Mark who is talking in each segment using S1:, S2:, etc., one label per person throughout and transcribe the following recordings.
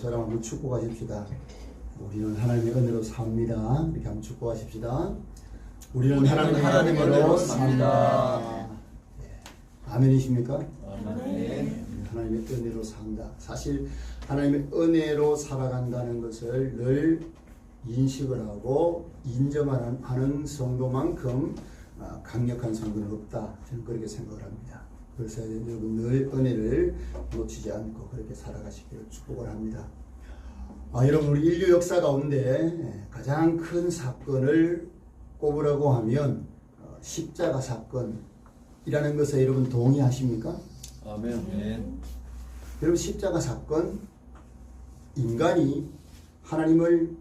S1: 저랑 한번 축복하십시다. 우리는 하나님의 은혜로 삽니다. 이렇게 한번 축복하십시다. 우리는 하나님의 은혜로 삽니다. 아멘이십니까?
S2: 아멘.
S1: 하나님의 은혜로 산다. 사실 하나님의 은혜로 살아간다는 것을 늘 인식을 하고 인정하는 성도만큼 강력한 성도는 없다. 저는 그렇게 생각을 합니다. 그래서 여러분 늘 은혜를 놓치지 않고 그렇게 살아가시기를 축복을 합니다. 여러분 우리 인류 역사 가운데 가장 큰 사건을 꼽으라고 하면 십자가 사건이라는 것에 여러분 동의하십니까?
S2: 아멘.
S1: 여러분 십자가 사건, 인간이 하나님을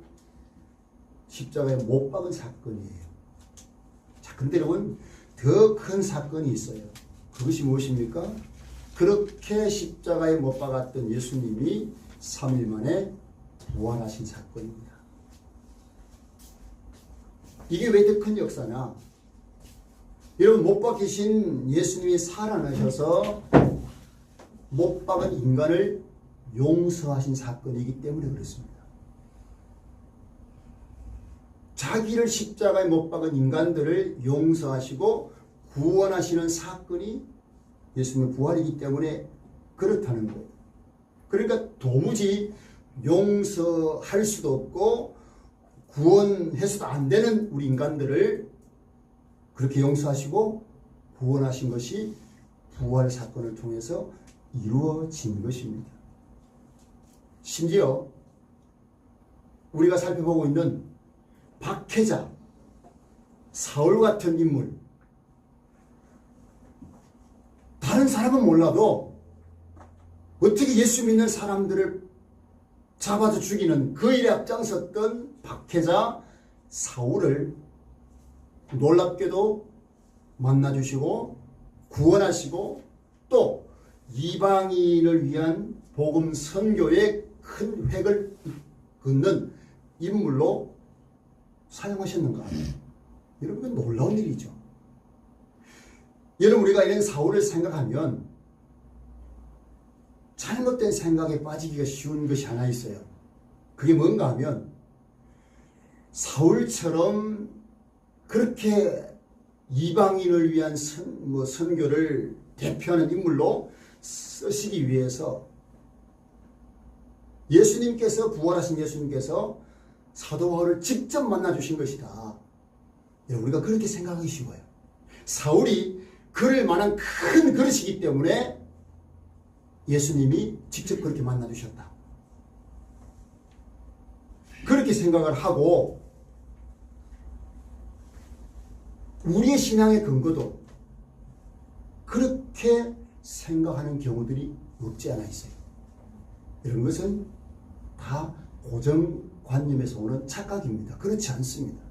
S1: 십자가에 못 박은 사건이에요. 자, 근데 여러분 더 큰 사건이 있어요. 그것이 무엇입니까? 그렇게 십자가에 못 박았던 예수님이 3일 만에 부활하신 사건입니다. 이게 왜 더 큰 역사냐? 여러분 못 박히신 예수님이 살아나셔서 못 박은 인간을 용서하신 사건이기 때문에 그렇습니다. 자기를 십자가에 못 박은 인간들을 용서하시고 구원하시는 사건이 예수님의 부활이기 때문에 그렇다는 거예요. 그러니까 도무지 용서할 수도 없고 구원해서도 안 되는 우리 인간들을 그렇게 용서하시고 구원하신 것이 부활 사건을 통해서 이루어진 것입니다. 심지어 우리가 살펴보고 있는 박해자, 사울 같은 인물, 다른 사람은 몰라도 어떻게 예수 믿는 사람들을 잡아서 죽이는 그 일에 앞장섰던 박해자 사울을 놀랍게도 만나주시고 구원하시고 또 이방인을 위한 복음 선교에 큰 획을 긋는 인물로 사용하셨는가? 여러분 놀라운 일이죠. 여러분 우리가 이런 사울을 생각하면 잘못된 생각에 빠지기가 쉬운 것이 하나 있어요. 그게 뭔가 하면 사울처럼 그렇게 이방인을 위한 선교를 대표하는 인물로 쓰시기 위해서 예수님께서 부활하신 예수님께서 사도 바울을 직접 만나주신 것이다. 우리가 그렇게 생각하기 쉬워요. 사울이 그럴 만한 큰 그릇이기 때문에 예수님이 직접 그렇게 만나주셨다. 그렇게 생각을 하고 우리의 신앙의 근거도 그렇게 생각하는 경우들이 없지 않아 있어요. 이런 것은 다 고정관념에서 오는 착각입니다. 그렇지 않습니다.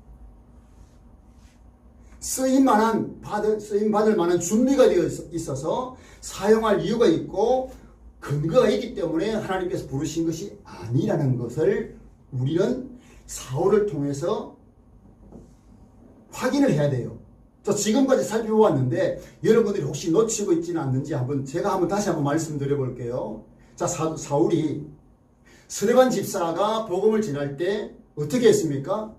S1: 쓰임받을 만한 준비가 되어 있어서 사용할 이유가 있고 근거가 있기 때문에 하나님께서 부르신 것이 아니라는 것을 우리는 사울을 통해서 확인을 해야 돼요. 저 지금까지 살펴보았는데 여러분들이 혹시 놓치고 있지는 않는지 제가 다시 한번 말씀드려 볼게요. 자, 사울이 스데반 집사가 복음을 전할 때 어떻게 했습니까?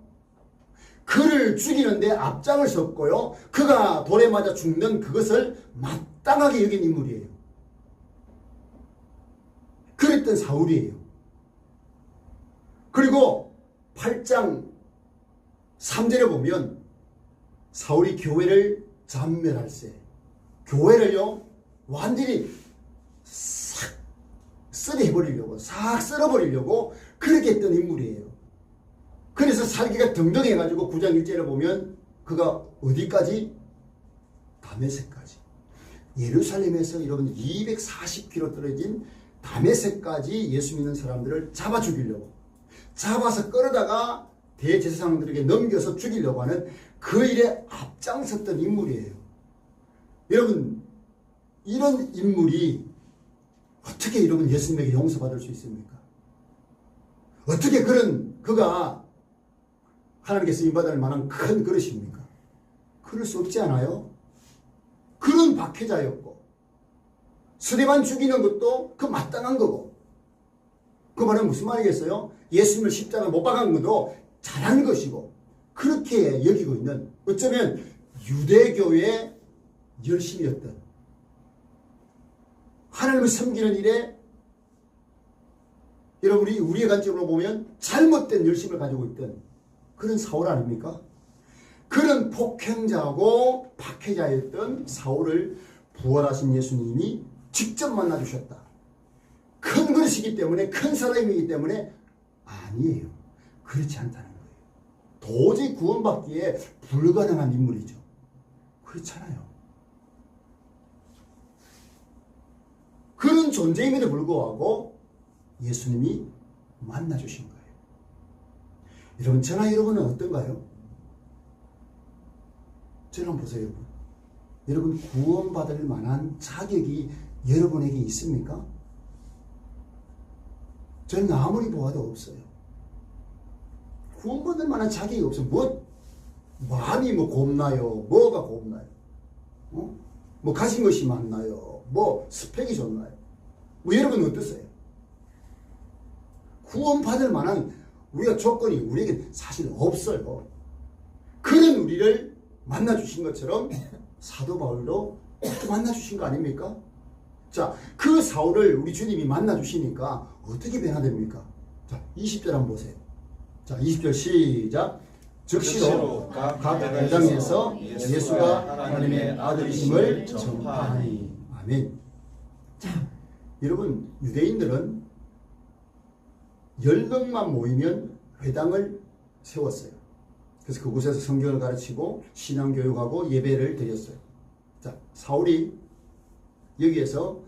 S1: 그를 죽이는데 앞장을 섰고요. 그가 돌에 맞아 죽는 그것을 마땅하게 여긴 인물이에요. 그랬던 사울이에요. 그리고 8장 3절에 보면 사울이 교회를 잔멸할세, 교회를요 완전히 싹 쓰레해버리려고, 싹 쓸어버리려고 그렇게 했던 인물이에요. 그래서 살기가 등등해가지고 9장 1절에 보면 그가 어디까지? 다메섹까지. 예루살렘에서 여러분 240km 떨어진 다메섹까지 예수 믿는 사람들을 잡아 죽이려고, 잡아서 끌어다가 대제사장들에게 넘겨서 죽이려고 하는 그 일에 앞장섰던 인물이에요. 여러분 이런 인물이 어떻게 여러분 예수님에게 용서받을 수 있습니까? 어떻게 그가 하나님께 쓰임받을 만한 큰 그릇입니까? 그럴 수 없지 않아요? 그런 박해자였고 스데반 죽이는 것도 그 마땅한 거고 그 말은 무슨 말이겠어요? 예수님을 십자가에 못 박은 것도 잘한 것이고 그렇게 여기고 있는 어쩌면 유대교의 열심이었던 하나님을 섬기는 일에 여러분이 우리의 관점으로 보면 잘못된 열심을 가지고 있던 그런 사울 아닙니까? 그런 폭행자고 박해자였던 사울을 부활하신 예수님이 직접 만나주셨다. 큰 그릇이기 때문에 큰 사람이기 때문에 아니에요. 그렇지 않다는 거예요. 도저히 구원받기에 불가능한 인물이죠. 그렇잖아요. 그런 존재임에도 불구하고 예수님이 만나주신 거예요. 여러분, 저나 여러분은 어떤가요? 저는 보세요, 여러분. 여러분 구원받을 만한 자격이 여러분에게 있습니까? 저는 아무리 보아도 없어요. 구원받을 만한 자격이 없어요. 마음이 곱나요? 뭐가 곱나요? 뭐 가진 것이 많나요? 뭐 스펙이 좋나요? 여러분은 어떠세요? 구원받을 만한 우리가 조건이 우리에게 사실 없어요. 그런 우리를 만나주신 것처럼 사도 바울도 만나주신 거 아닙니까? 자, 그 사울을 우리 주님이 만나주시니까 어떻게 변화됩니까? 자, 20절 한번 보세요. 자, 20절 시작. 즉시로 각 회당에서 예수가 하나님의 아들이심을 전파하니. 아멘. 자, 여러분, 유대인들은 10명만 모이면 회당을 세웠어요. 그래서 그곳에서 성경을 가르치고 신앙교육하고 예배를 드렸어요. 자, 사울이 여기에서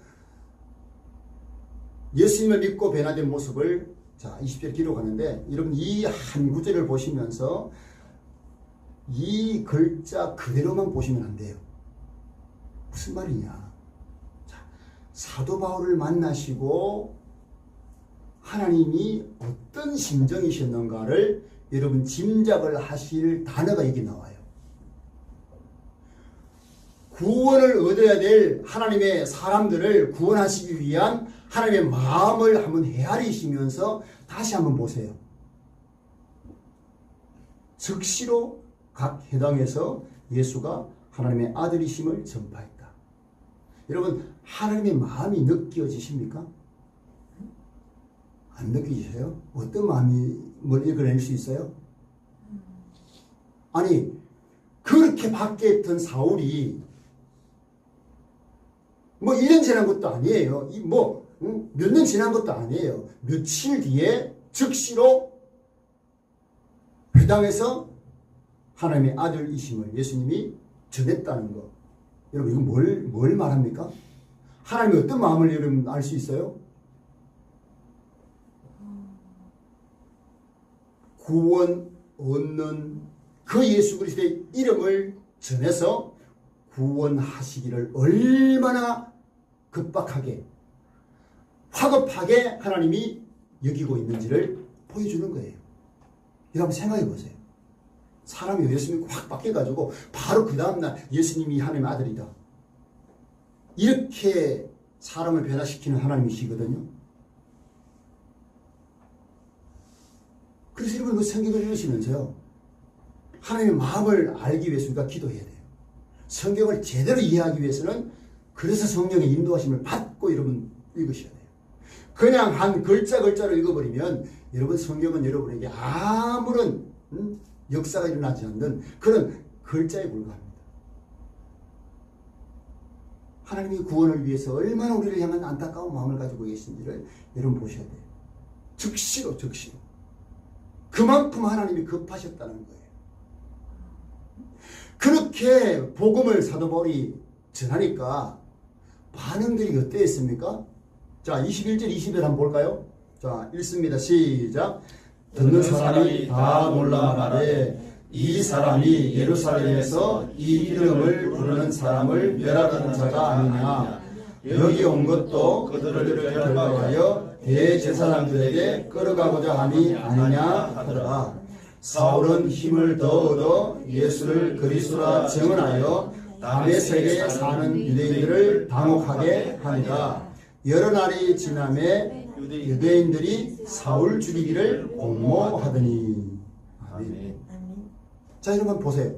S1: 예수님을 믿고 변화된 모습을 자 20절 기록하는데, 여러분 이 한 구절을 보시면서 이 글자 그대로만 보시면 안 돼요. 무슨 말이냐? 자, 사도 바울을 만나시고 하나님이 어떤 심정이셨는가를 여러분 짐작을 하실 단어가 여기 나와요. 구원을 얻어야 될 하나님의 사람들을 구원하시기 위한 하나님의 마음을 한번 헤아리시면서 다시 한번 보세요. 즉시로 각 회당에서 예수가 하나님의 아들이심을 전파했다. 여러분, 하나님의 마음이 느껴지십니까? 안 느끼세요? 어떤 마음이 뭘 읽어낼 수 있어요? 아니, 그렇게 밖에 있던 사울이 뭐 1년 지난 것도 아니에요. 몇 년 지난 것도 아니에요. 며칠 뒤에 즉시로 회당에서 하나님의 아들이심을 예수님이 전했다는 거. 여러분, 이건 뭘 말합니까? 하나님의 어떤 마음을 여러분 알 수 있어요? 구원 얻는 그 예수 그리스도의 이름을 전해서 구원하시기를 얼마나 급박하게 화급하게 하나님이 여기고 있는지를 보여주는 거예요. 여러분 생각해 보세요. 사람이 예수님이 확 바뀌어가지고 바로 그 다음날 예수님이 하나님의 아들이다. 이렇게 사람을 변화시키는 하나님이시거든요. 그래서 여러분 그 성경을 읽으시면서요, 하나님의 마음을 알기 위해서 우리가 기도해야 돼요. 성경을 제대로 이해하기 위해서는 그래서 성령의 인도하심을 받고 여러분 읽으셔야 돼요. 그냥 한 글자를 읽어버리면 여러분 성경은 여러분에게 아무런 역사가 일어나지 않는 그런 글자에 불과합니다. 하나님이 구원을 위해서 얼마나 우리를 향한 안타까운 마음을 가지고 계신지를 여러분 보셔야 돼요. 즉시로 그만큼 하나님이 급하셨다는 거예요. 그렇게 복음을 사도 바울이 전하니까 반응들이 어땠습니까? 자, 21절 20절 한번 볼까요? 자, 읽습니다. 시작. 듣는 사람이 다 놀라 말하되 이 사람이 예루살렘에서 이 이름을 부르는 사람을 멸하던 자가 아니냐. 여기 온 것도 그들을 결박하여 대제사장들에게 끌어가고자 함이 아니냐 하더라. 사울은 힘을 더 얻어 예수를 그리스도라 증언하여 다메섹에 사는 유대인들을 당혹하게 하니라. 여러 날이 지남에 유대인들이 사울 죽이기를 공모하더니. 아멘.
S2: 아멘.
S1: 자, 여러분 보세요.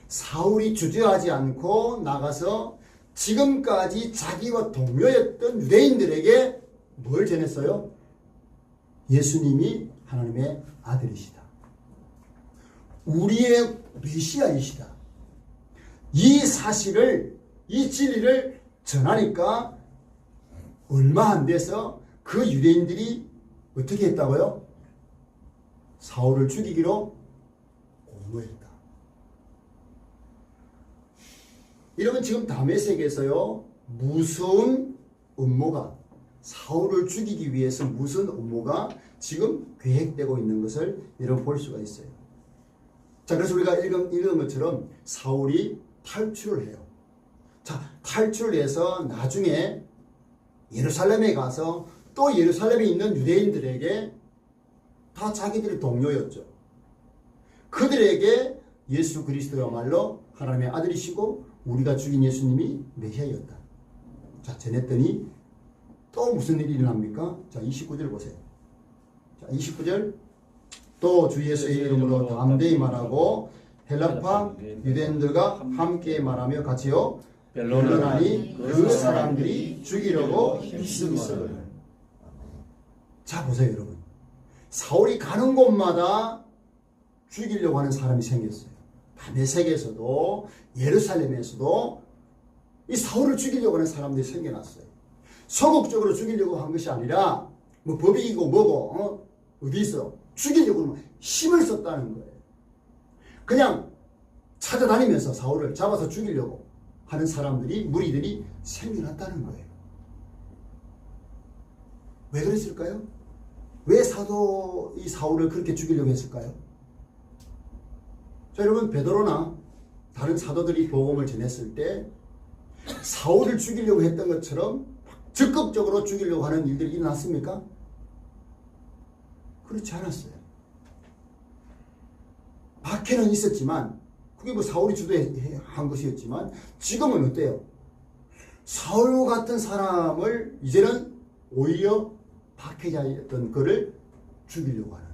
S1: 사울이 주저하지 않고 나가서 지금까지 자기와 동료였던 유대인들에게 뭘 전했어요? 예수님이 하나님의 아들이시다. 우리의 메시아이시다. 이 사실을, 이 진리를 전하니까 얼마 안 돼서 그 유대인들이 어떻게 했다고요? 사울을 죽이기로 공모했다. 이러면 지금 다메섹에서요, 무슨 음모가, 사울을 죽이기 위해서 무슨 음모가 지금 계획되고 있는 것을 여러분 볼 수가 있어요. 자, 그래서 우리가 읽은 것처럼 사울이 탈출을 해요. 자, 탈출을 해서 나중에 예루살렘에 가서 또 예루살렘에 있는 유대인들에게 다 자기들의 동료였죠. 그들에게 예수 그리스도야말로 하나님의 아들이시고 우리가 죽인 예수님이 메시아였다. 자, 전했더니 또 무슨 일이 일어납니까? 자, 29절 보세요. 자, 29절. 또 주 예수의 이름으로 담대히 말하고 헬라파 유대인들과 함께 말하며 같이요 변론하니 그 사람들이 죽이려고 힘쓰거늘. 자, 보세요 여러분. 사울이 가는 곳마다 죽이려고 하는 사람이 생겼어요. 다메섹에서도 예루살렘에서도 이 사울을 죽이려고 하는 사람들이 생겨났어요. 소극적으로 죽이려고 한 것이 아니라 뭐 법이고 뭐고 어디 있어? 죽이려고 힘을 썼다는 거예요. 그냥 찾아다니면서 사울을 잡아서 죽이려고 하는 사람들이, 무리들이 생겨났다는 거예요. 왜 그랬을까요? 왜 사도 이 사울을 그렇게 죽이려고 했을까요? 자, 여러분, 베드로나 다른 사도들이 복음을 전했을 때 사울을 죽이려고 했던 것처럼 적극적으로 죽이려고 하는 일들이 일어났습니까? 그렇지 않았어요. 박해는 있었지만 그게 뭐 사울이 주도한 것이었지만 지금은 어때요? 사울 같은 사람을 이제는 오히려 박해자였던 그를 죽이려고 하는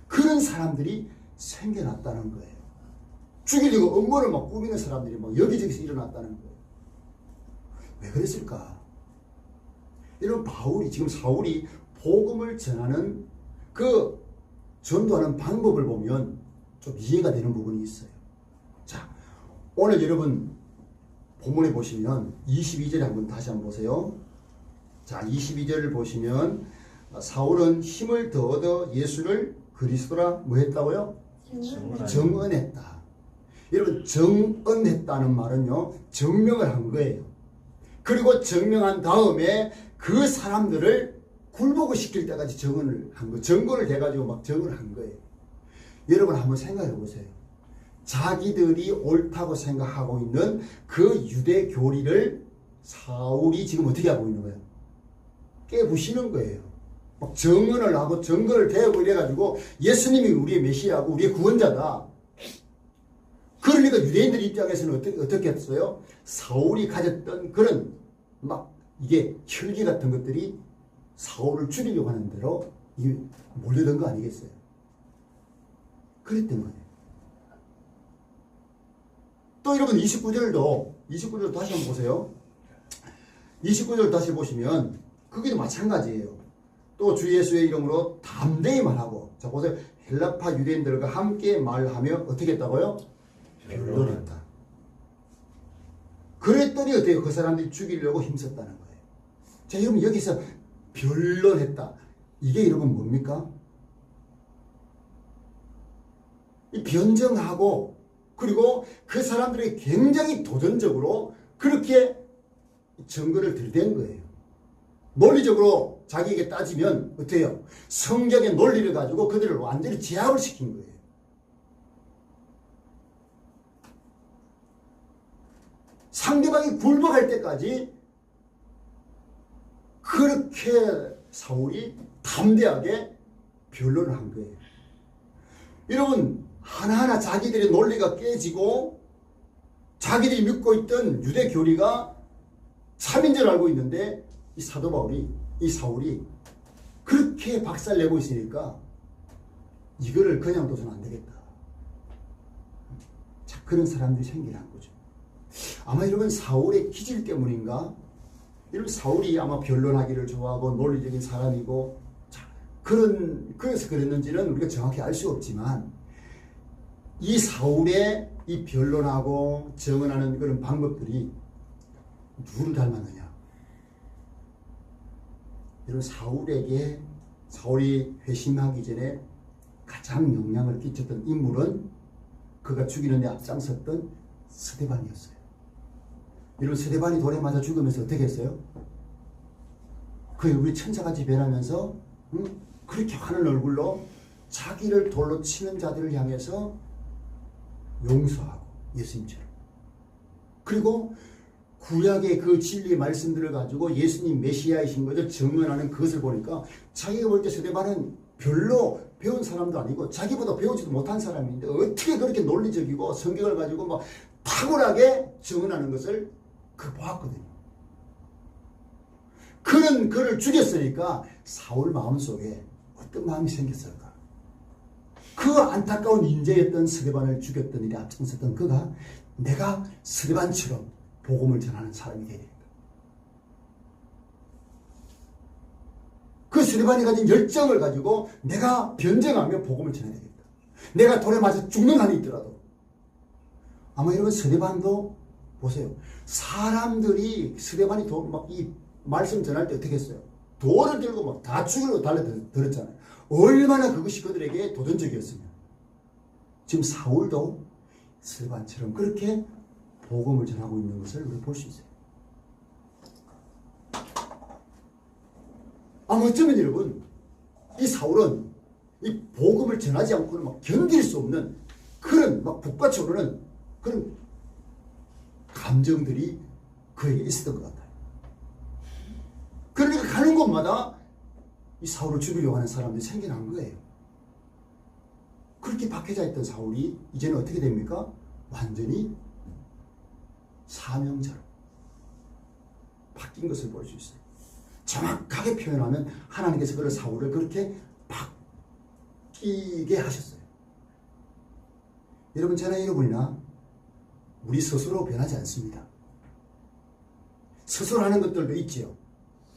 S1: 그런 사람들이 생겨났다는 거예요. 죽이려고 음모를 막 꾸미는 사람들이 막 여기저기서 일어났다는 거예요. 왜 그랬을까? 이런 바울이, 지금 사울이 복음을 전하는 그 전도하는 방법을 보면 좀 이해가 되는 부분이 있어요. 자, 오늘 여러분 본문에 보시면 22절에 한번 다시 한번 보세요. 자, 22절을 보시면 사울은 힘을 더 얻어 예수를 그리스도라 뭐 했다고요? 정언했다. 여러분, 정언했다는 말은요, 증명을 한 거예요. 그리고 증명한 다음에 그 사람들을 굴복을 시킬 때까지 정언을 한 거, 증거를 대가지고 막 정언을 한 거예요. 여러분 한번 생각해 보세요. 자기들이 옳다고 생각하고 있는 그 유대 교리를 사울이 지금 어떻게 하고 있는 거예요? 깨부시는 거예요. 막 정언을 하고 증거를 대고 이래가지고 예수님이 우리의 메시아고 우리의 구원자다. 그러니까 유대인들 입장에서는 어떻게 했어요? 사울이 가졌던 그런 막 이게 혈기 같은 것들이 사울을 죽이려고 하는 대로 몰려든 거 아니겠어요? 그랬던 거예요. 또 여러분 29절도 다시 한번 보세요. 29절 다시 보시면 거기도 마찬가지예요. 또 주 예수의 이름으로 담대히 말하고, 자 보세요. 헬라파 유대인들과 함께 말하며 어떻게 했다고요? 변론했다. 그랬더니 어때요? 그 사람들이 죽이려고 힘썼다는 거예요. 자, 여러분 여기서 변론했다. 이게 여러분 뭡니까? 이 변정하고 그리고 그 사람들이 굉장히 도전적으로 그렇게 증거를 들이댄 거예요. 논리적으로 자기에게 따지면 어때요? 성경의 논리를 가지고 그들을 완전히 제압을 시킨 거예요. 상대방이 굴복할 때까지 그렇게 사울이 담대하게 변론을 한 거예요. 여러분, 하나하나 자기들의 논리가 깨지고 자기들이 믿고 있던 유대 교리가 참인 줄 알고 있는데 이 사도 바울이, 이 사울이 그렇게 박살내고 있으니까 이거를 그냥 둬서는 안 되겠다. 자, 그런 사람들이 생기는 거죠. 아마 여러분 사울의 기질 때문인가? 여러분 사울이 아마 변론하기를 좋아하고 논리적인 사람이고, 자, 그래서 그랬는지는 우리가 정확히 알 수 없지만, 이 사울의 이 변론하고 증언하는 그런 방법들이 누구를 닮았느냐? 여러분 사울이 회심하기 전에 가장 영향을 끼쳤던 인물은 그가 죽이는 데 앞장섰던 스데반이었어요. 여러분 스데반이 돌에 맞아 죽으면서 어떻게 했어요? 그 우리 천사같이 변하면서 그렇게 하는 얼굴로 자기를 돌로 치는 자들을 향해서 용서하고, 예수님처럼. 그리고 구약의 그 진리의 말씀들을 가지고 예수님 메시아이신 것을 증언하는 그것을 보니까 자기가 볼 때 스데반은 별로 배운 사람도 아니고 자기보다 배우지도 못한 사람인데 어떻게 그렇게 논리적이고 성경을 가지고 막 탁월하게 증언하는 것을 보았거든요. 그는 그를 죽였으니까 사울 마음속에 어떤 마음이 생겼을까? 그 안타까운 인재였던 스데반을 죽였던 일에 앞장섰던 그가 내가 스데반처럼 복음을 전하는 사람이 되야 됩니다. 그 스데반이 가진 열정을 가지고 내가 변증하며 복음을 전해야 되겠다. 내가 돌에 맞아 죽는 한이 있더라도. 아마 여러분 스데반도 보세요. 사람들이 스데반이 막 이 말씀 전할 때 어떻게 했어요? 돌을 들고 막 다 죽으려고 달려들었잖아요. 얼마나 그것이 그들에게 도전적이었으면. 지금 사울도 스데반처럼 그렇게 복음을 전하고 있는 것을 우리 볼 수 있어요. 아마 어쩌면 여러분, 이 사울은 이 복음을 전하지 않고는 막 견딜 수 없는 그런 막 북받쳐오르는 그런 감정들이 그에게 있었던 것 같아요. 그러니까 가는 곳마다 이 사울을 죽이려고 하는 사람들이 생겨난 거예요. 그렇게 박해자 있던 사울이 이제는 어떻게 됩니까? 완전히 사명자로 바뀐 것을 볼 수 있어요. 정확하게 표현하면 하나님께서 그런 사울을 그렇게 바뀌게 하셨어요. 여러분, 저나 여러분이나 우리 스스로 변하지 않습니다. 스스로 하는 것들도 있지요.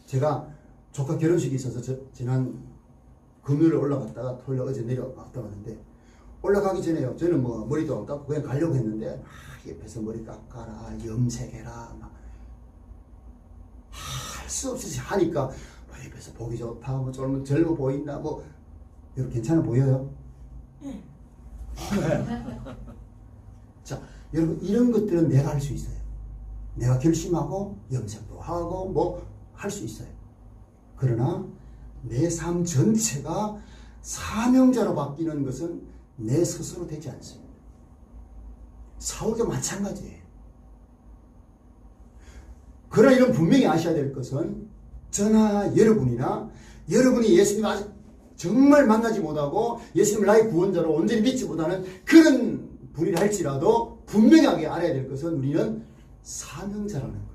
S1: 제가 조카 결혼식이 있어서 지난 금요일에 올라갔다가 토요일 어제 내려갔다 왔는데, 올라가기 전에요. 저는 뭐 머리도 안 깎고 그냥 가려고 했는데 옆에서 머리 깎아라, 염색해라, 막 할 수 없이 하니까 옆에서 보기 좋다, 뭐 젊어 보인다, 뭐 여러분 괜찮아 보여요? 자, 여러분 이런 것들은 내가 할 수 있어요. 내가 결심하고 염색도 하고 뭐 할 수 있어요. 그러나 내 삶 전체가 사명자로 바뀌는 것은 내 스스로 되지 않습니다. 사울도 마찬가지예요. 그러나 이런 분명히 아셔야 될 것은 저나 여러분이나 여러분이 예수님을 아직 정말 만나지 못하고 예수님을 나의 구원자로 온전히 믿지 못하는 그런 분이라 할지라도 분명하게 알아야 될 것은 우리는 사명자라는 거예요.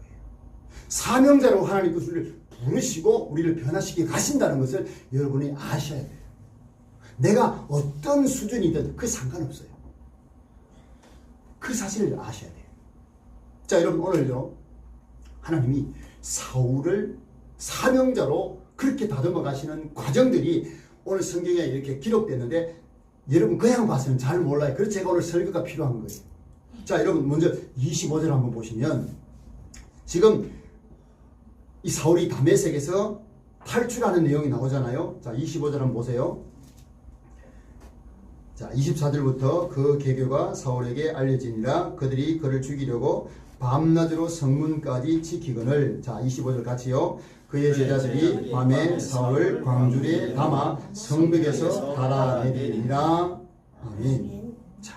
S1: 사명자로 하나님 그것을 부르시고 우리를 변화시키게 가신다는 것을 여러분이 아셔야 돼요. 내가 어떤 수준이든 그 상관없어요. 그 사실을 아셔야 돼요. 자, 여러분 오늘요, 하나님이 사울을 사명자로 그렇게 다듬어 가시는 과정들이 오늘 성경에 이렇게 기록됐는데 여러분 그냥 봐서는 잘 몰라요. 그래서 제가 오늘 설교가 필요한 거예요. 자, 여러분 먼저 25절 한번 보시면 지금 이 사울이 다메섹에서 탈출하는 내용이 나오잖아요. 자, 25절 한번 보세요. 자, 24절부터 그 계교가 사울에게 알려지니라. 그들이 그를 죽이려고 밤낮으로 성문까지 지키거늘. 자, 25절 같이요. 그의 제자들이 밤에 사울을 광주리에 담아 성벽에서 달아내리니라. 아멘. 자,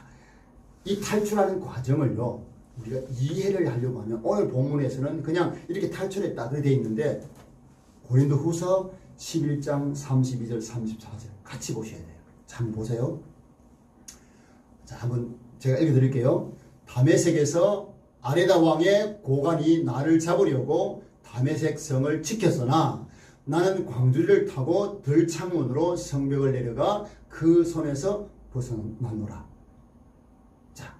S1: 이 탈출하는 과정을요, 우리가 이해를 하려고 하면 오늘 본문에서는 그냥 이렇게 탈출했다 그렇게 되어 있는데 고린도후서 11장 32절 34절 같이 보셔야 돼요. 자, 한번 보세요. 자, 한번 제가 읽어드릴게요. 다메섹에서 아레다 왕의 고관이 나를 잡으려고 다메섹 성을 지켰으나 나는 광주리를 타고 들창문으로 성벽을 내려가 그 손에서 벗어나노라. 자,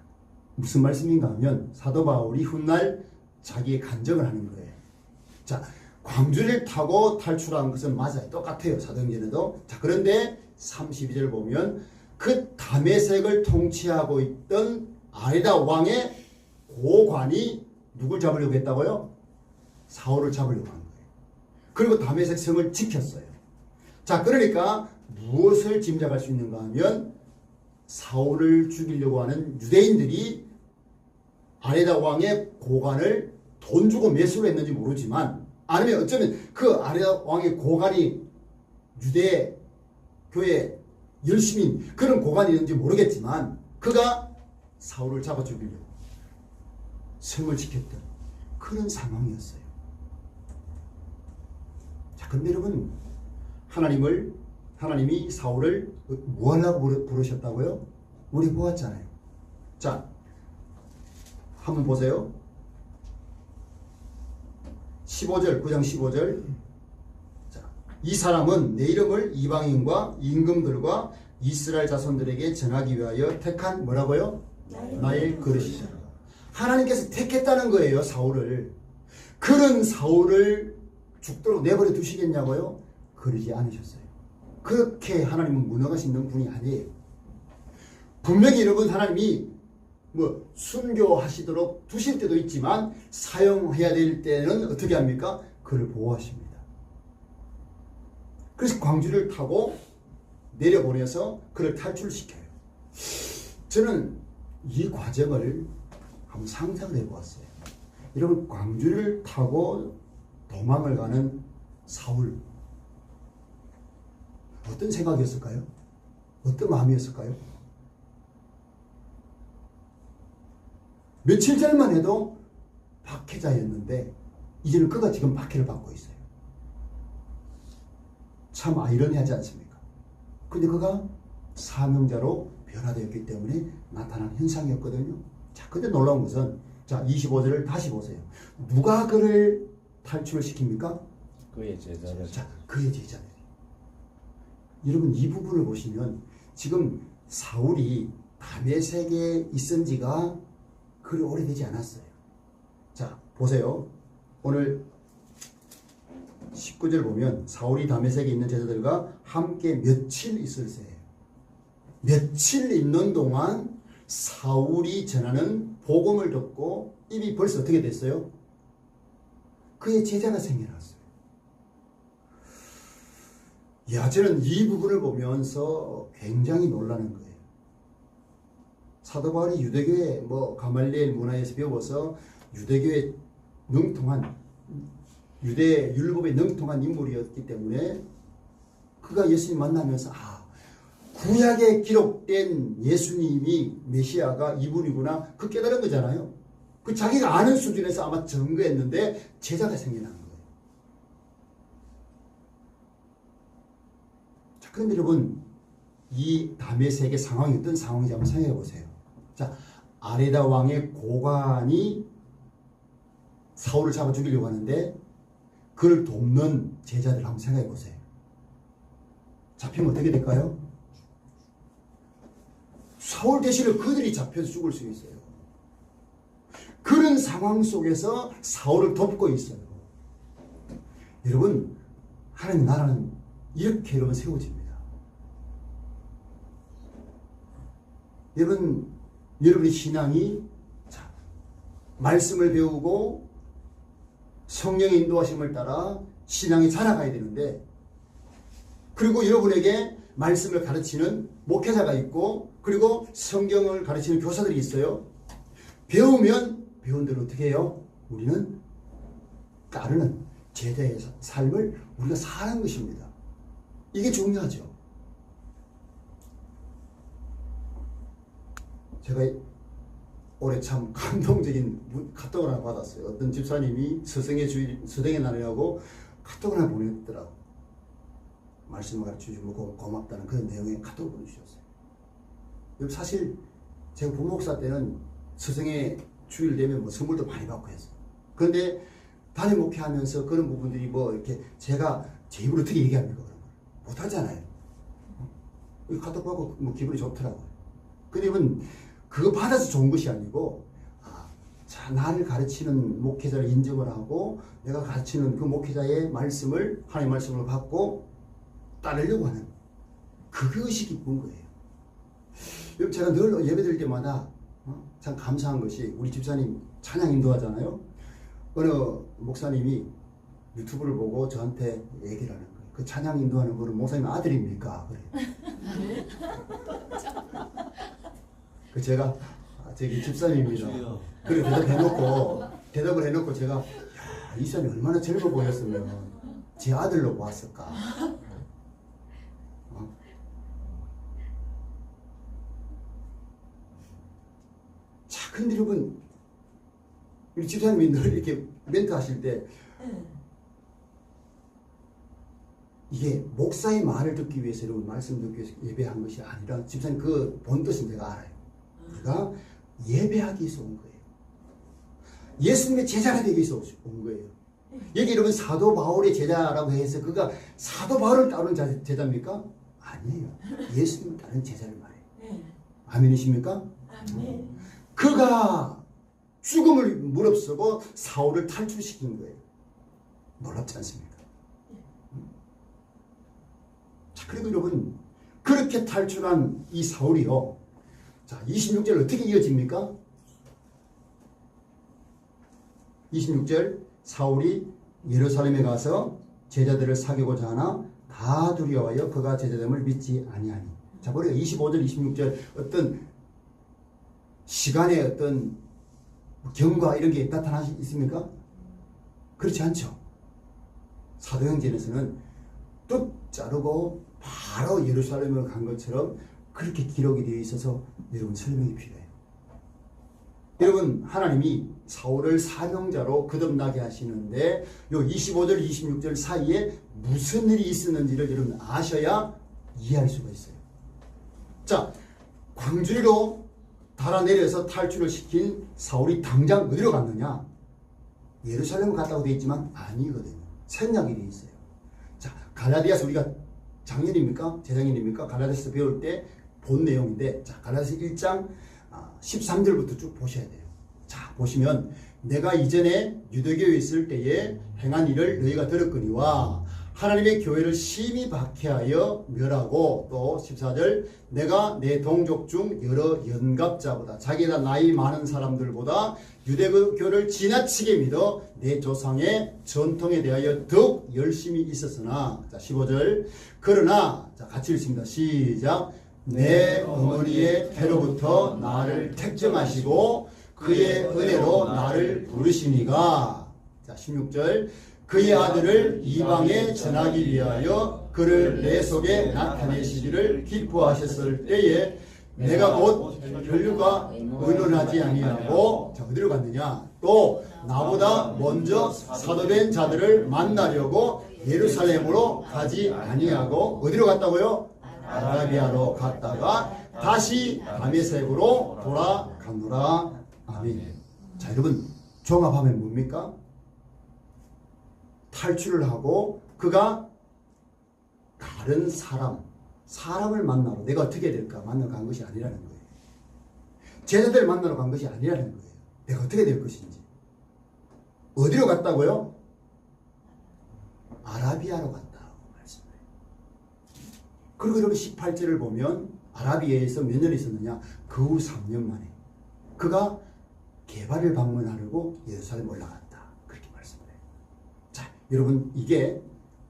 S1: 무슨 말씀인가 하면 사도 바울이 훗날 자기의 간증을 하는 거예요. 자, 광주리를 타고 탈출한 것은 맞아요. 똑같아요. 사도행전에도. 자, 그런데 32절 보면 그 다메섹을 통치하고 있던 아레다 왕의 고관이 누굴 잡으려고 했다고요? 사울을 잡으려고 한 거예요. 그리고 다메섹 성을 지켰어요. 자, 그러니까 무엇을 짐작할 수 있는가 하면 사울을 죽이려고 하는 유대인들이 아레다 왕의 고관을 돈 주고 매수를 했는지 모르지만, 아니면 어쩌면 그 아레다 왕의 고관이 유대 교회 열심히 그런 고관이 있는지 모르겠지만 그가 사울을 잡아 죽이려고 성을 지켰던 그런 상황이었어요. 자, 근데 여러분, 하나님이 사울을 뭐 하려고 부르셨다고요? 우리 보았잖아요. 자, 한번 보세요. 15절, 9장 15절. 자, 이 사람은 내 이름을 이방인과 임금들과 이스라엘 자손들에게 전하기 위하여 택한 뭐라고요? 나의 그릇이다. 하나님께서 택했다는 거예요, 사울을. 그런 사울을 죽도록 내버려 두시겠냐고요? 그러지 않으셨어요. 그렇게 하나님은 무능하신 분이 아니에요. 분명히 여러분, 하나님이 순교하시도록 두실 때도 있지만 사용해야 될 때는 어떻게 합니까? 그를 보호하십니다. 그래서 광주를 타고 내려보내서 그를 탈출시켜요. 저는 이 과정을 한번 상상을 해보았어요. 여러분, 광주를 타고 도망을 가는 사울, 어떤 생각이었을까요? 어떤 마음이었을까요? 며칠 전만 해도 박해자였는데 이제는 그가 지금 박해를 받고 있어요. 참 아이러니하지 않습니까? 근데 그가 사명자로 변화되었기 때문에 나타난 현상이었거든요. 자, 근데 놀라운 것은, 자, 25절을 다시 보세요. 누가 그를 탈출을 시킵니까?
S2: 그의 제자들.
S1: 자, 그의 제자들이. 여러분, 이 부분을 보시면 지금 사울이 다메섹에 있은 지가 그리 오래되지 않았어요. 자, 보세요. 오늘 19절 보면 사울이 다메섹에 있는 제자들과 함께 며칠 있을세. 며칠 있는 동안 사울이 전하는 복음을 듣고 입이 벌써 어떻게 됐어요? 그의 제자가 생겨났어요. 야, 저는 이 부분을 보면서 굉장히 놀라는 거예요. 사도 바울이 유대교의 가말리엘 문화에서 배워서 유대교에 능통한, 유대 율법에 능통한 인물이었기 때문에 그가 예수님 만나면서 구약에 기록된 예수님이 메시아가 이분이구나, 그 깨달은 거잖아요. 그 자기가 아는 수준에서 아마 증거했는데 제자가 생겨난 거예요. 자, 그런데 여러분, 이 다메섹의 상황이 어떤 상황인지 한번 생각해 보세요. 자, 아레다 왕의 고관이 사울을 잡아 죽이려고 하는데 그를 돕는 제자들 한번 생각해 보세요. 잡히면 어떻게 될까요? 사울 대신에 그들이 잡혀서 죽을 수 있어요. 그런 상황 속에서 사울을 돕고 있어요. 여러분, 하나님 나라는 이렇게 여러분 세워집니다. 여러분의 신앙이, 자, 말씀을 배우고 성령의 인도하심을 따라 신앙이 자라가야 되는데, 그리고 여러분에게 말씀을 가르치는 목회자가 있고, 그리고 성경을 가르치는 교사들이 있어요. 배우면 배운 대로 어떻게 해요? 우리는 따르는 제자의 삶을 우리가 사는 것입니다. 이게 중요하죠. 제가 올해 참 감동적인 카톡을 하나 받았어요. 어떤 집사님이 서생의 날이라고 카톡을 하나 보냈더라고. 말씀을 가르쳐주고 고맙다는 그런 내용의 카톡을 보내주셨어요. 사실 제가 부목사 때는 서생의 주일 되면 선물도 많이 받고 했어요. 그런데 단임 목회하면서 그런 부분들이 뭐 이렇게 제가 제 입으로 어떻게 얘기합니까? 그런 거 못하잖아요. 카톡 받고 뭐 기분이 좋더라고요. 근데 이건 그거 받아서 좋은 것이 아니고 자, 나를 가르치는 목회자를 인정을 하고 내가 가르치는 그 목회자의 말씀을 하나님의 말씀을 받고 따르려고 하는 그것이 기쁜 거예요. 여러분 제가 늘 예배 드릴 때마다 참 감사한 것이 우리 집사님 찬양 인도하잖아요. 어느 목사님이 유튜브를 보고 저한테 얘기를 하는 거예요. 그 찬양 인도하는 분은 목사님 아들입니까? 그래요. 그 제가 저기 집사님입니다. 그래 대답을 해놓고 제가 야, 이 사람이 얼마나 젊어 보였으면 제 아들로 보았을까. 자, 근데 여러분 우리 집사님이 늘 이렇게 멘트 하실 때 이게 목사의 말을 듣기 위해서 여러분 말씀 듣기 위해서 예배한 것이 아니라 집사님 그 본 뜻은 제가 알아요. 우리가 예배하기 위해서 온 거예요. 예수님의 제자가 되기 위해서 온 거예요. 여기 여러분 사도 바울의 제자라고 해서 그가 사도 바울을 따르는 제자입니까? 아니에요. 예수님을 따르는 제자를 말해요. 아멘이십니까?
S3: 아멘.
S1: 그가 죽음을 무릅쓰고 사울을 탈출시킨 거예요. 놀랍지 않습니까? 자, 그리고 여러분 그렇게 탈출한 이 사울이요. 자, 26절 어떻게 이어집니까? 26절 사울이 예루살렘에 가서 제자들을 사귀고자 하나 다 두려워하여 그가 제자됨을 믿지 아니하니. 자, 우리가 25절 26절 어떤 시간의 어떤 경과 이런 게 나타나 있습니까? 그렇지 않죠. 사도행전에서는 뚝 자르고 바로 예루살렘으로 간 것처럼 그렇게 기록이 되어 있어서 여러분 설명이 필요해요. 여러분 하나님이 사울을 사명자로 거듭나게 하시는데 요 25절 26절 사이에 무슨 일이 있었는지를 여러분 아셔야 이해할 수가 있어요. 자, 광주리로 달아내려서 탈출을 시킨 사울이 당장 어디로 갔느냐? 예루살렘을 갔다고 되어 있지만 아니거든요. 생략이 되어 있어요. 자, 갈라디아서 우리가 작년입니까? 재작년입니까? 갈라디아서 배울 때 본 내용인데, 자, 갈라디아서 1장 13절부터 쭉 보셔야 돼요. 자, 보시면 내가 이전에 유대교에 있을 때에 행한 일을 너희가 들었거니와 하나님의 교회를 심히 박해하여 멸하고, 또 14절 내가 내 동족 중 여러 연갑자보다 자기가 나이 많은 사람들보다 유대교를 지나치게 믿어 내 조상의 전통에 대하여 더욱 열심히 있었으나, 자 15절 그러나, 자 같이 읽습니다. 시작. 내 어머니의 태로부터 나를 택정하시고 그의 은혜로 나를 부르시니가. 자 16절 그의 아들을 이방에 전하기 위하여 그를 내 속에 나타내시기를 기뻐하셨을 때에 내가 곧 혈류가 의논하지 아니하고, 자 어디로 갔느냐? 또 나보다 먼저 사도된 자들을 만나려고 예루살렘으로 가지 아니하고 어디로 갔다고요? 아라비아로 갔다가 다시 다메섹으로 돌아가노라. 아멘. 자 여러분 종합하면 뭡니까? 탈출을 하고 그가 다른 사람을 만나러, 내가 어떻게 될까 만나러 간 것이 아니라는 거예요. 제자들을 만나러 간 것이 아니라는 거예요. 내가 어떻게 될 것인지. 어디로 갔다고요? 아라비아로 갔다고 말씀해요. 그리고 여러분 18절을 보면 아라비아에서 몇 년 있었느냐? 그 후 3년 만에 그가 개발을 방문하려고 예루살렘 올라갔다. 그렇게 말씀해요. 자, 여러분 이게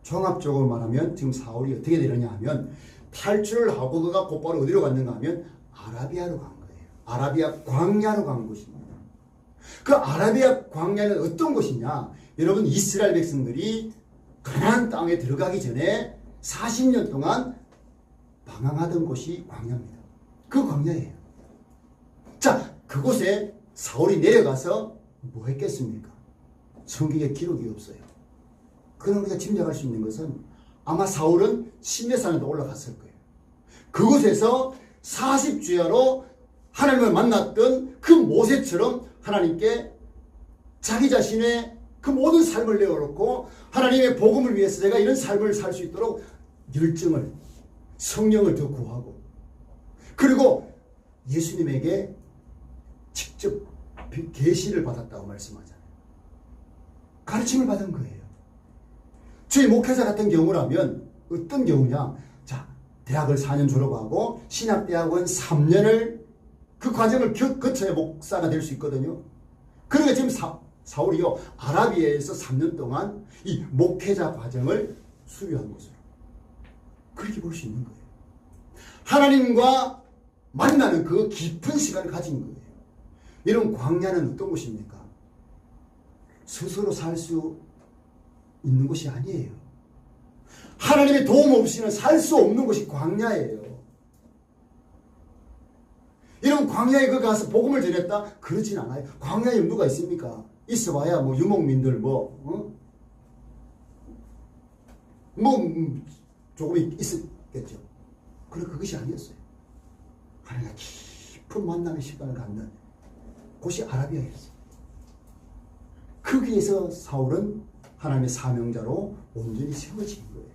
S1: 종합적으로 말하면 지금 사울이 어떻게 되느냐 하면 탈출을 하고 그가 곧바로 어디로 갔는가 하면 아라비아로 간 거예요. 아라비아 광야로 간 것입니다. 그 아라비아 광야는 어떤 곳이냐? 여러분 이스라엘 백성들이 가나안 땅에 들어가기 전에 40년 동안 방황하던 곳이 광야입니다. 그 광야예요. 자, 그곳에 사울이 내려가서 뭐 했겠습니까? 성경에 기록이 없어요. 그럼 우리가 짐작할 수 있는 것은 아마 사울은 신내산에도 올라갔을 거예요. 그곳에서 40주야로 하나님을 만났던 그 모세처럼 하나님께 자기 자신의 그 모든 삶을 내어놓고 하나님의 복음을 위해서 내가 이런 삶을 살 수 있도록 열정을, 성령을 더 구하고, 그리고 예수님에게 직접 계시를 받았다고 말씀하잖아요. 가르침을 받은 거예요. 저희 목회자 같은 경우라면 어떤 경우냐? 자, 대학을 4년 졸업하고 신학대학원 3년을 그 과정을 거쳐야 목사가 될 수 있거든요. 그러니까 지금 사울이요, 아라비아에서 3년 동안 이 목회자 과정을 수료한 것으로 그렇게 볼 수 있는 거예요. 하나님과 만나는 그 깊은 시간을 가진 거예요. 이런 광야는 어떤 곳입니까? 스스로 살 수 있는 곳이 아니에요. 하나님의 도움 없이는 살 수 없는 곳이 광야예요. 이런 광야에 그 가서 복음을 전했다? 그러진 않아요. 광야에 누가 있습니까? 있어봐야 뭐 유목민들 조금 있었겠죠. 그런데 그것이 아니었어요. 하나님과 깊은 만남의 시간을 갖는 곳이 아라비아였어요. 거기에서 사울은 하나님의 사명자로 온전히 세워진 거예요.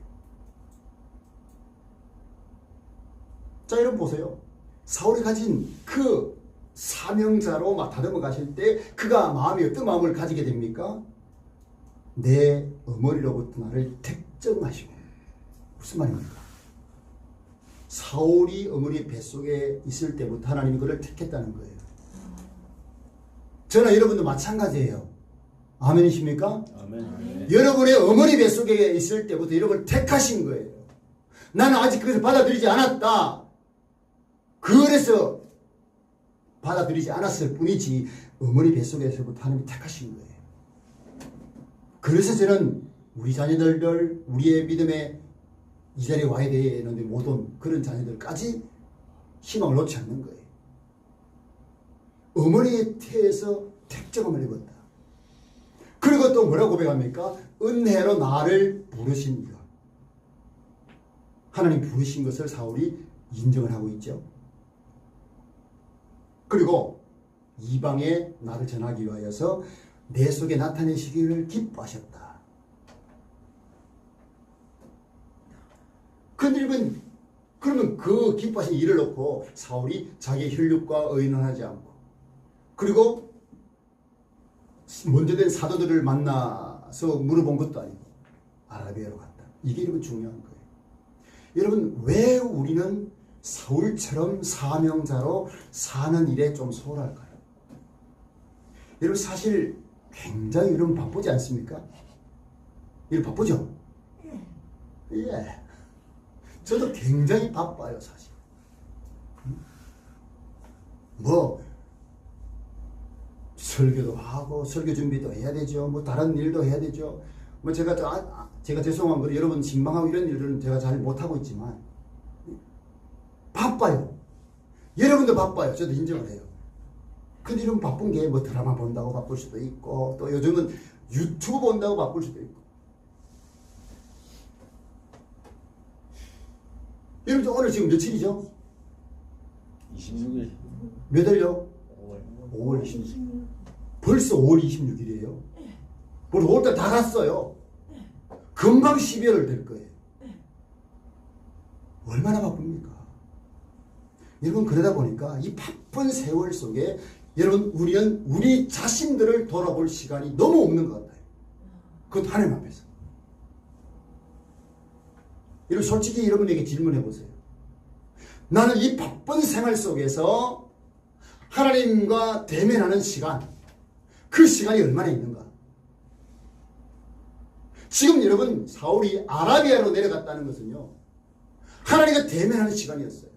S1: 자, 여러분 보세요. 사울이 가진 그 사명자로 막 다듬어 가실 때 그가 마음이 어떤 마음을 가지게 됩니까? 내 어머니로부터 나를 택정하시고. 무슨 말입니까? 사울이 어머니 뱃속에 있을 때부터 하나님이 그를 택했다는 거예요. 저나 여러분도 마찬가지예요. 아멘이십니까?
S2: 아멘.
S1: 여러분의 어머니 뱃속에 있을 때부터 여러분을 택하신 거예요. 나는 아직 그것을 받아들이지 않았다. 그래서 받아들이지 않았을 뿐이지 어머니 뱃속에서부터 하나님이 택하신 거예요. 그래서 저는 우리 자녀들, 우리의 믿음에 이 자리에 와야 되는데 못 온 그런 자녀들까지 희망을 놓지 않는 거예요. 어머니의 태에서 택정함을 입었다. 그리고 또 뭐라고 고백합니까? 은혜로 나를 부르신 이가. 하나님 부르신 것을 사울이 인정을 하고 있죠. 그리고 이방에 나를 전하기 위하여서 내 속에 나타내시기를 기뻐하셨다. 그러면 그 기뻐하신 일을 놓고 사울이 자기의 혈육과 의논하지 않고, 그리고 먼저 된 사도들을 만나서 물어본 것도 아니고 아라비아로 갔다. 이게 여러분 중요한 거예요. 여러분, 왜 우리는 사울처럼 사명자로 사는 일에 좀 소홀할까요? 여러분, 사실 굉장히 여러분 바쁘지 않습니까? 여러분 바쁘죠? 예. 저도 굉장히 바빠요, 사실. 설교도 하고, 설교 준비도 해야 되죠. 다른 일도 해야 되죠. 제가 죄송한 거, 여러분 신방하고 이런 일들은 제가 잘 못하고 있지만, 바빠요. 여러분도 바빠요. 저도 인정을 해요. 근데 여러분 바쁜 게 드라마 본다고 바쁠 수도 있고, 또 요즘은 유튜브 본다고 바쁠 수도 있고. 여러분, 오늘 지금 며칠이죠?
S2: 26일.
S1: 몇 월요?
S2: 5월.
S1: 5월 26일. 벌써 5월 26일이에요. 벌써 5월달 다 갔어요. 금방 12월 될 거예요. 얼마나 바쁩니까? 여러분, 그러다 보니까 이 바쁜 세월 속에 여러분, 우리는 우리 자신들을 돌아볼 시간이 너무 없는 것 같아요. 그것도 하나님 앞에서. 여러분, 솔직히 여러분에게 질문해 보세요. 나는 이 바쁜 생활 속에서 하나님과 대면하는 시간, 그 시간이 얼마나 있는가? 지금 여러분, 사울이 아라비아로 내려갔다는 것은요, 하나님과 대면하는 시간이었어요.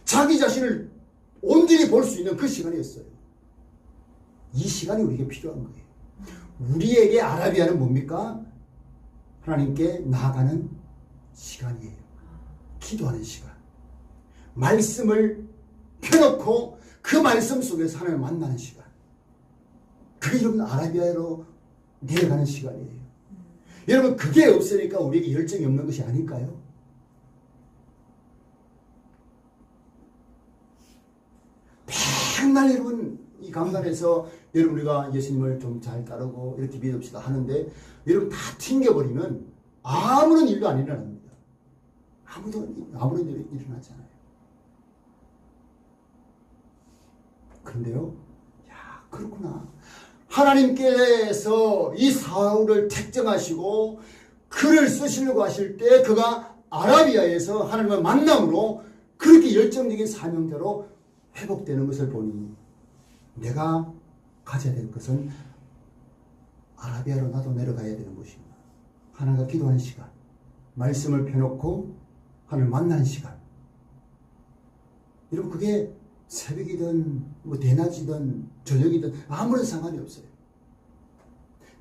S1: 자기 자신을 온전히 볼 수 있는 그 시간이었어요. 이 시간이 우리에게 필요한 거예요. 우리에게 아라비아는 뭡니까? 하나님께 나아가는 시간이에요. 기도하는 시간. 말씀을 펴놓고 그 말씀 속에서 하나님을 만나는 시간. 그게 여러분 아라비아로 내려가는 시간이에요. 여러분, 그게 없으니까 우리에게 열정이 없는 것이 아닐까요? 백날 여러분 이 강단에서 여러분 우리가 예수님을 좀 잘 따르고 이렇게 믿읍시다 하는데 여러분 다 튕겨버리면 아무런 일도 안 일어납니다. 아무런 일이 일어나지 않아요. 그런데요, 야 그렇구나. 하나님께서 이 사울을 택정하시고 글을 쓰시려고 하실 때 그가 아라비아에서 하나님을 만남으로 그렇게 열정적인 사명자로 회복되는 것을 보니 내가 가져야 될 것은 아라비아로 나도 내려가야 되는 것이구나. 하나님과 기도하는 시간, 말씀을 펴놓고 하나님을 만나는 시간. 여러분 그게 새벽이든 뭐 대낮이든 저녁이든 아무런 상관이 없어요.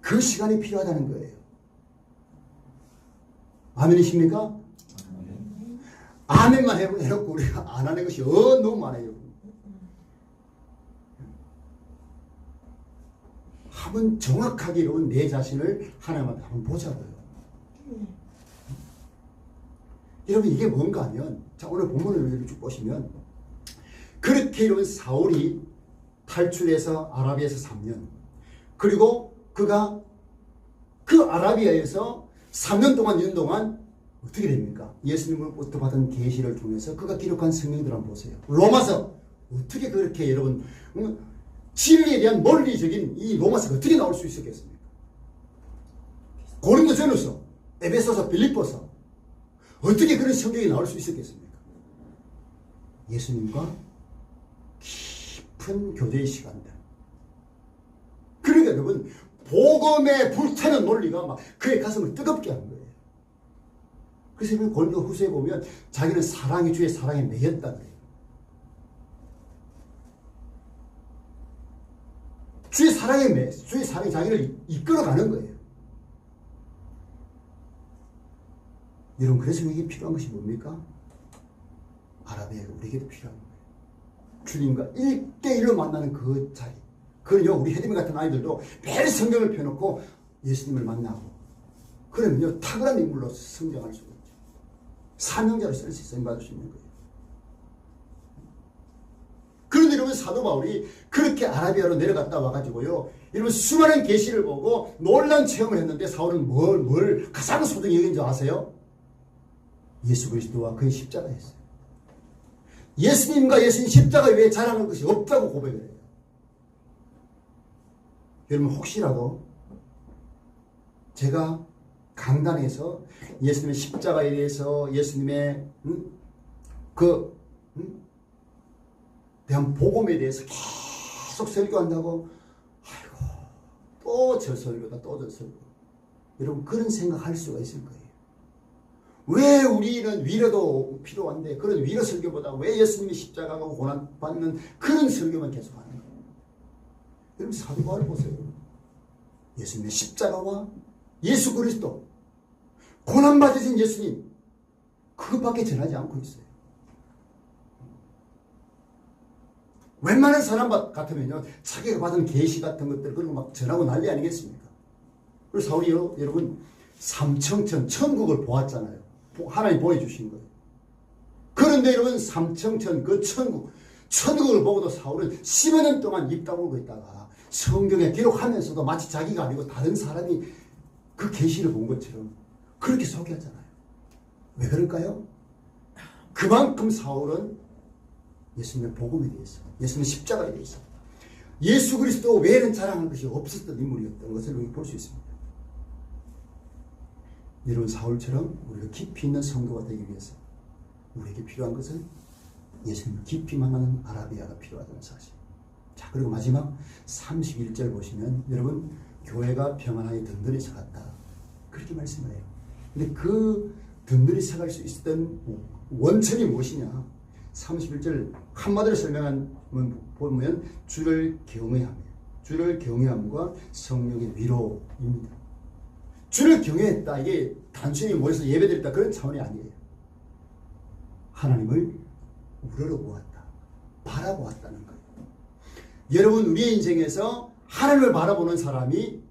S1: 그 시간이 필요하다는 거예요. 아멘이십니까? 아멘만 해놓고 우리가 안 하는 것이 너무 많아요. 한번 정확하게 내 자신을 하나님한테 한번 보자고요. 여러분 이게 뭔가 하면 자 오늘 본문을 쭉 보시면 그렇게 이런 사울이 탈출해서 아라비아에서 3년 그리고 그가 그 아라비아에서 3년 동안 연 동안 어떻게 됩니까? 예수님으로부터 받은 계시를 통해서 그가 기록한 성경들 한번 보세요. 로마서 어떻게 그렇게 여러분 진리에 대한 논리적인 이 로마서가 어떻게 나올 수 있었겠습니까? 고린도전서, 에베소서, 빌립보서 어떻게 그런 성경이 나올 수 있었겠습니까? 예수님과 깊은 교제의 시간들. 그러니까 여러분 복음에 불타는 논리가 막 그의 가슴을 뜨겁게 하는 거예요. 그래서 고린도 후서에 보면 자기는 사랑이 주의 사랑에 매였다 그래요. 주의 사랑이 자기를 이끌어가는 거예요. 여러분 그래서 우리에게 필요한 것이 뭡니까? 아라비아가 우리에게도 필요한 거예요. 주님과 1대1로 만나는 그 자리. 그건요 우리 헤드맨 같은 아이들도 매일 성경을 펴놓고 예수님을 만나고 그러면요 탁월한 인물로 성장할 수가 있죠. 사명자로 쓸 수 있어요. 받을 수 있는 거예요. 그런데 여러분 사도 바울이 그렇게 아라비아로 내려갔다 와가지고요 여러분 수많은 계시를 보고 놀라운 체험을 했는데 사울은 뭘 가장 소중히 여긴 줄 아세요? 예수 그리스도와 그의 십자가였어요. 예수님과 예수님 십자가 외에 자랑할 것이 없다고 고백을 해요. 여러분 혹시라도 제가 강단에서 예수님의 십자가에 대해서 예수님의 대한 복음에 대해서 계속 설교한다고 아이고 또 저 설교다 또 저 설교 여러분 그런 생각할 수가 있을 거예요. 왜 우리는 위로도 필요한데 그런 위로 설교보다 왜 예수님이 십자가가 고난받는 그런 설교만 계속하는 거예요. 여러분 사도 바울 보세요. 예수님의 십자가와 예수 그리스도 고난받으신 예수님 그것밖에 전하지 않고 있어요. 웬만한 사람 같으면요 자기가 받은 계시 같은 것들 그런 거 막 전하고 난리 아니겠습니까? 그래서 사울이 여러분 삼청천 천국을 보았잖아요. 하나님 보여주신 거예요. 그런데 여러분 삼청천 그 천국을 보고도 사울은 10여 년 동안 입 다물고 있다가 성경에 기록하면서도 마치 자기가 아니고 다른 사람이 그 계시를 본 것처럼 그렇게 소개하잖아요. 왜 그럴까요? 그만큼 사울은 예수님의 복음에 대해서 예수님의 십자가에 대해서 예수 그리스도 외에는 자랑할 것이 없었던 인물이었던 것을 우리 볼 수 있습니다. 여러분 사울처럼 우리가 깊이 있는 성도가 되기 위해서 우리에게 필요한 것은 예수님을 깊이 만나는 아라비아가 필요하다는 사실. 자 그리고 마지막 31절 보시면 여러분 교회가 평안하게 든든히 서갔다 그렇게 말씀을 해요. 근데 그 든든히 서갈 수 있었던 원천이 무엇이냐 31절 한마디로 설명하면 보면 주를 경외함이에요. 주를 경외함과 성령의 위로입니다. 주를 경외했다. 이게 단순히 모여서 예배드렸다. 그런 차원이 아니에요. 하나님을 우러러보았다. 바라보았다는 거예요. 여러분 우리의 인생에서 하나님을 바라보는 사람이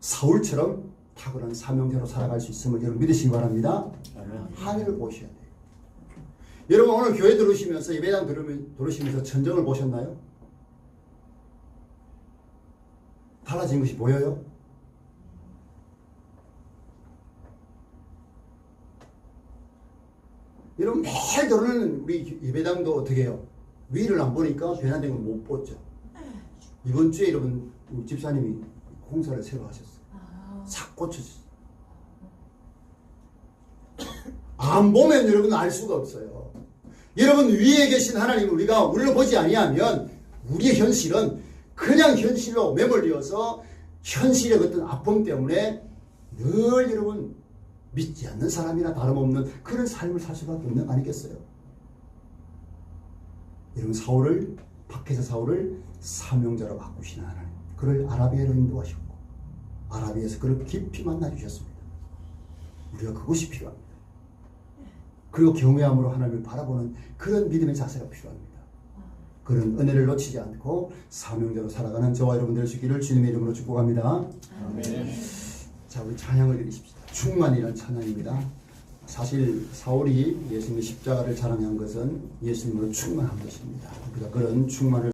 S1: 사울처럼 탁월한 사명자로 살아갈 수 있음을 여러분 믿으시기 바랍니다. 하늘을 보셔야 돼요. 여러분 오늘 교회 들어오시면서 예배당 들으시면서 천정을 보셨나요? 달라진 것이 보여요? 여러분 매일 들어오는 우리 예배당도 어떻게 해요? 위를 안 보니까 변화된 걸 못 보죠. 이번 주에 여러분 우리 집사님이 공사를 새로 하셨어요. 싹 고쳐졌어요. 안 보면 여러분 알 수가 없어요. 여러분 위에 계신 하나님을 우리가 울려보지 아니하면 우리의 현실은 그냥 현실로 매몰되어서 현실의 어떤 아픔 때문에 늘 여러분 믿지 않는 사람이나 다름없는 그런 삶을 살 수밖에 없는 거 아니겠어요? 여러분 밖에서 사울을 사명자로 바꾸시는 하나님, 그를 아라비아로 인도하셨고 아라비아에서 그를 깊이 만나주셨습니다. 우리가 그것이 필요합니다. 그리고 경외함으로 하나님을 바라보는 그런 믿음의 자세가 필요합니다. 그런 은혜를 놓치지 않고 사명자로 살아가는 저와 여러분들 되시기를 주님의 이름으로 축복합니다.
S2: 아멘.
S1: 자, 우리 찬양을 드리십시다. 충만이라는 찬양입니다. 사실 사울이 예수님의 십자가를 자랑한 것은 예수님으로 충만한 것입니다. 우리가 그런 충만을